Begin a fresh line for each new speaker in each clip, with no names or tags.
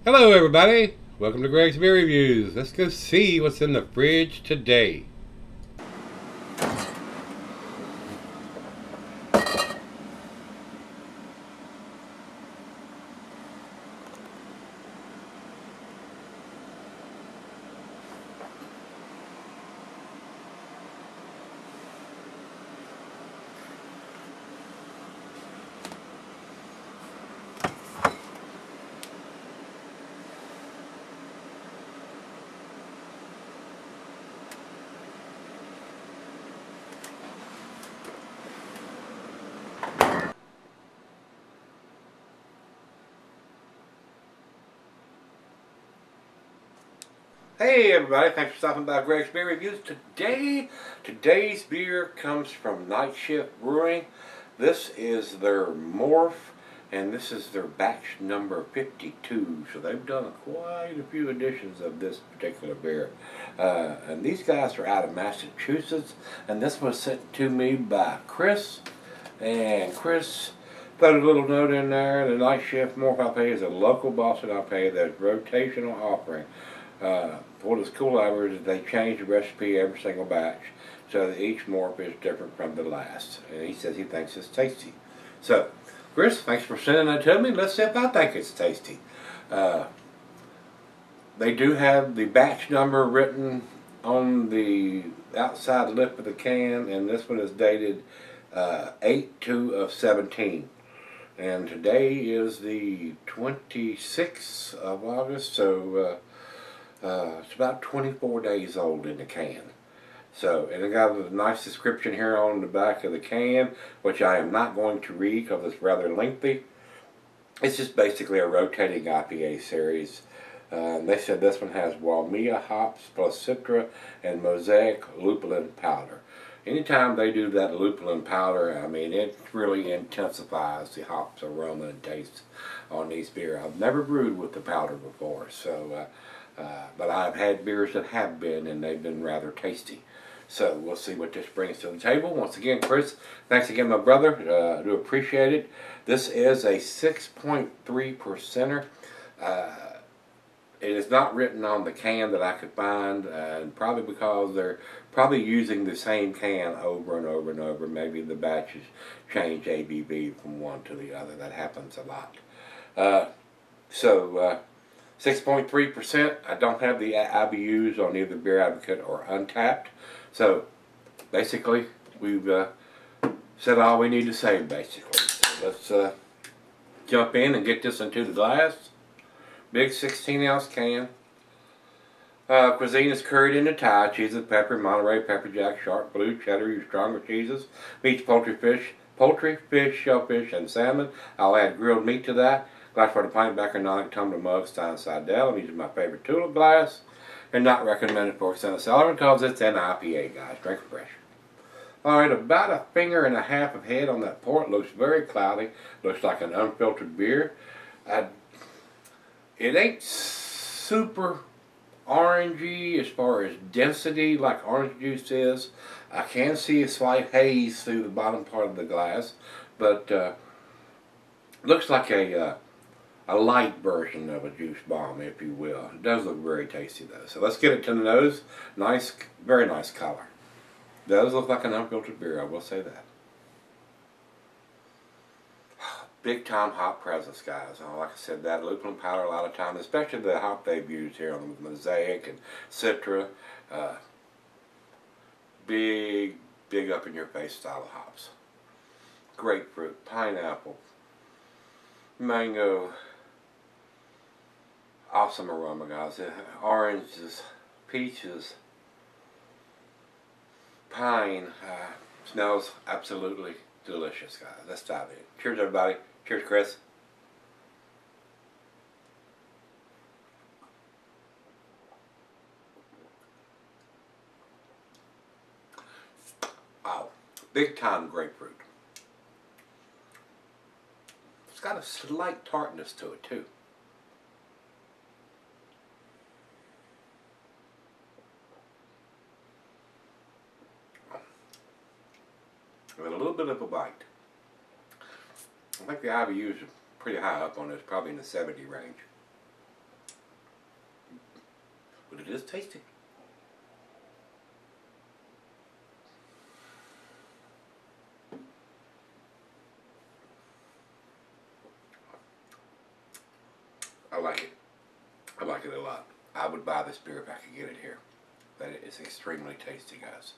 Hello everybody, welcome to Gregsbeerreviews. Let's go see what's in the fridge today. Hey everybody, thanks for stopping by Gregsbeerreviews. Today's beer comes from Night Shift Brewing. This is their Morph, and this is their batch number 52. So they've done quite a few editions of this particular beer. And these guys are out of Massachusetts, and this was sent to me by Chris. And Chris put a little note in there. The Night Shift Morph IPA is a local Boston IPA that's rotational offering. What is cool about it is they change the recipe every single batch so that each morph is different from the last. And he says he thinks it's tasty. So, Chris, thanks for sending that to me. Let's see if I think it's tasty. They do have the batch number written on the outside lip of the can, and this one is dated 8/2/17. And today is the 26th of August, so it's about 24 days old in the can. So, and it got a nice description here on the back of the can, which I am not going to read because it's rather lengthy. It's just basically a rotating IPA series. They said this one has Walmia hops plus Citra and Mosaic lupulin powder. Anytime they do that lupulin powder, I mean, it really intensifies the hops aroma and taste on these beer. I've never brewed with the powder before, so but I've had beers that have been, and they've been rather tasty. So we'll see what this brings to the table. Once again, Chris, thanks again, my brother. I do appreciate it. This is a 6.3%er. It is not written on the can that I could find, and probably because they're probably using the same can over and over and over. Maybe the batches change ABV from one to the other. That happens a lot. 6.3%. I don't have the IBUs on either Beer Advocate or Untapped. So basically, we've said all we need to say, basically. So let's jump in and get this into the glass. Big 16-ounce can. Cuisine is curried into Thai, cheeses, pepper, Monterey, pepper jack, sharp, blue, cheddar, use stronger cheeses, meats, poultry, fish, shellfish, and salmon. I'll add grilled meat to that. Glass for the pint, backer, non tumbler mug, Stein Seidel. I'm using my favorite tulip glass. And not recommended for extended cellar because it's an IPA, guys. Drink fresh. Alright, about a finger and a half of head on that port. Looks very cloudy. Looks like an unfiltered beer. It ain't super orangey as far as density like orange juice is. I can see a slight haze through the bottom part of the glass, but looks like a light version of a juice bomb, if you will. It does look very tasty though. So let's get it to the nose. Nice, very nice color. Does look like an unfiltered beer, I will say that. Big time hop presence, guys. Like I said, that lupulin powder a lot of times, especially the hop they've used here on the Mosaic and Citra. Big up in your face style of hops. Grapefruit, pineapple, mango. Awesome aroma, guys. Oranges, peaches, pine. Smells absolutely delicious, guys. Let's dive in. Cheers, everybody. Cheers, Chris. Wow. Big time grapefruit. It's got a slight tartness to it, too. With a little bit of a bite. I think the IBUs are pretty high up on this, probably in the 70 range. is tasty. I like it. I like it a lot. I would buy this beer if I could get it here. That is extremely tasty, guys.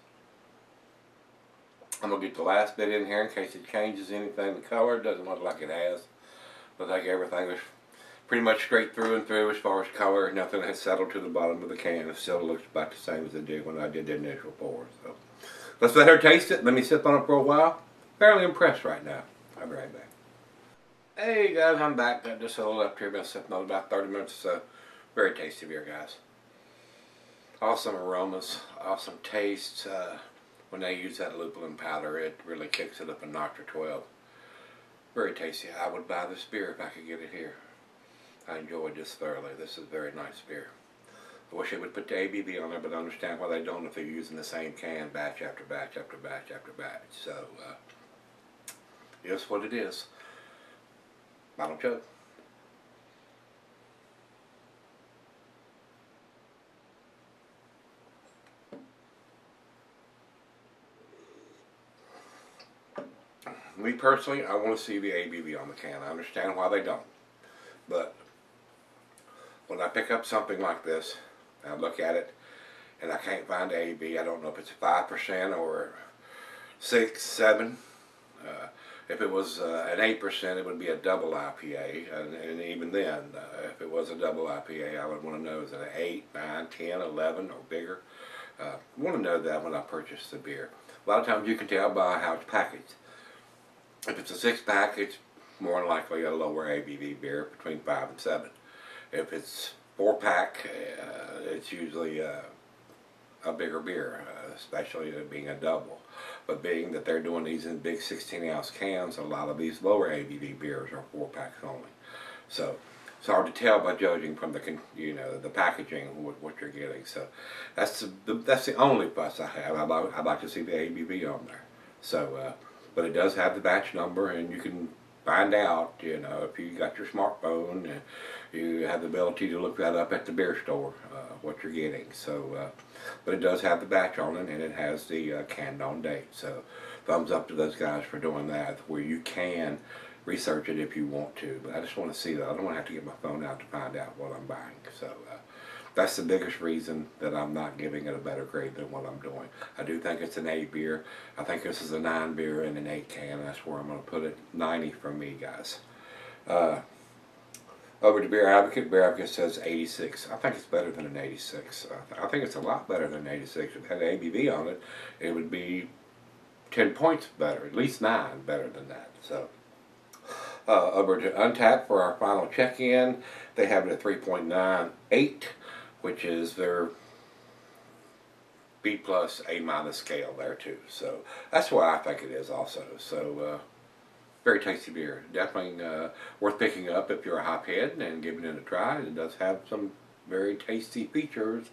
I'm going to get the last bit in here in case it changes anything. The color doesn't look like it has. Looks like everything was pretty much straight through and through as far as color. Nothing has settled to the bottom of the can. It still looks about the same as it did when I did the initial pour. So let's let her taste it. Let me sip on it for a while. Fairly impressed right now. I'll be right back. Hey guys, I'm back. Got just a little up here. Been sipping on about 30 minutes or so. Very tasty beer, guys. Awesome aromas, awesome taste. When they use that lupulin powder, it really kicks it up a notch or 12. Very tasty. I would buy this beer if I could get it here. I enjoyed this thoroughly. This is a very nice beer. I wish they would put the ABV on there, but I understand why they don't if they're using the same can batch after batch after batch after batch. So, it's what it is. Bottle chug. Me personally, I want to see the ABV on the can. I understand why they don't. But when I pick up something like this, I look at it and I can't find the ABV. I don't know if it's 5% or 6, 7. If it was an 8%, it would be a double IPA. And even then, if it was a double IPA, I would want to know, is it an 8, 9, 10, 11 or bigger? I want to know that when I purchase the beer. A lot of times you can tell by how it's packaged. If it's a 6-pack, it's more than likely a lower ABV beer, between 5 and 7. If it's 4-pack, it's usually a bigger beer, especially it being a double. But being that they're doing these in big 16-ounce cans, a lot of these lower ABV beers are 4-packs only. So it's hard to tell by judging from the the packaging what you're getting. So that's the only fuss I have. I'd like to see the ABV on there. So. But it does have the batch number, and you can find out, if you got your smartphone, you have the ability to look that up at the beer store, what you're getting. So, but it does have the batch on it, and it has the canned on date. So, thumbs up to those guys for doing that, where you can research it if you want to. But I just want to see that. I don't want to have to get my phone out to find out what I'm buying. So, that's the biggest reason that I'm not giving it a better grade than what I'm doing. I do think it's an 8 beer. I think this is a 9 beer in an 8 can. That's where I'm going to put it. 90 from me, guys. Over to Beer Advocate. Beer Advocate says 86. I think it's better than an 86. I think it's a lot better than an 86. If it had an ABV on it, it would be 10 points better. At least 9 better than that. So, over to Untappd for our final check-in. They have it at 3.98. Which is their B plus A minus scale there too. So that's what I think it is also. So very tasty beer. Definitely worth picking up if you're a hophead and giving it a try. It does have some very tasty features.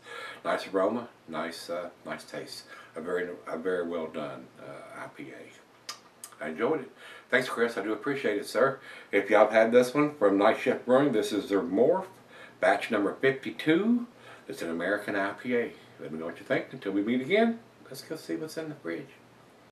Nice aroma, nice taste. A very well done IPA. I enjoyed it. Thanks, Chris. I do appreciate it, sir. If y'all have had this one from Night Shift Brewing, this is their Morph, batch number 52. It's an American IPA. Let me know what you think. Until we meet again, let's go see what's in the fridge.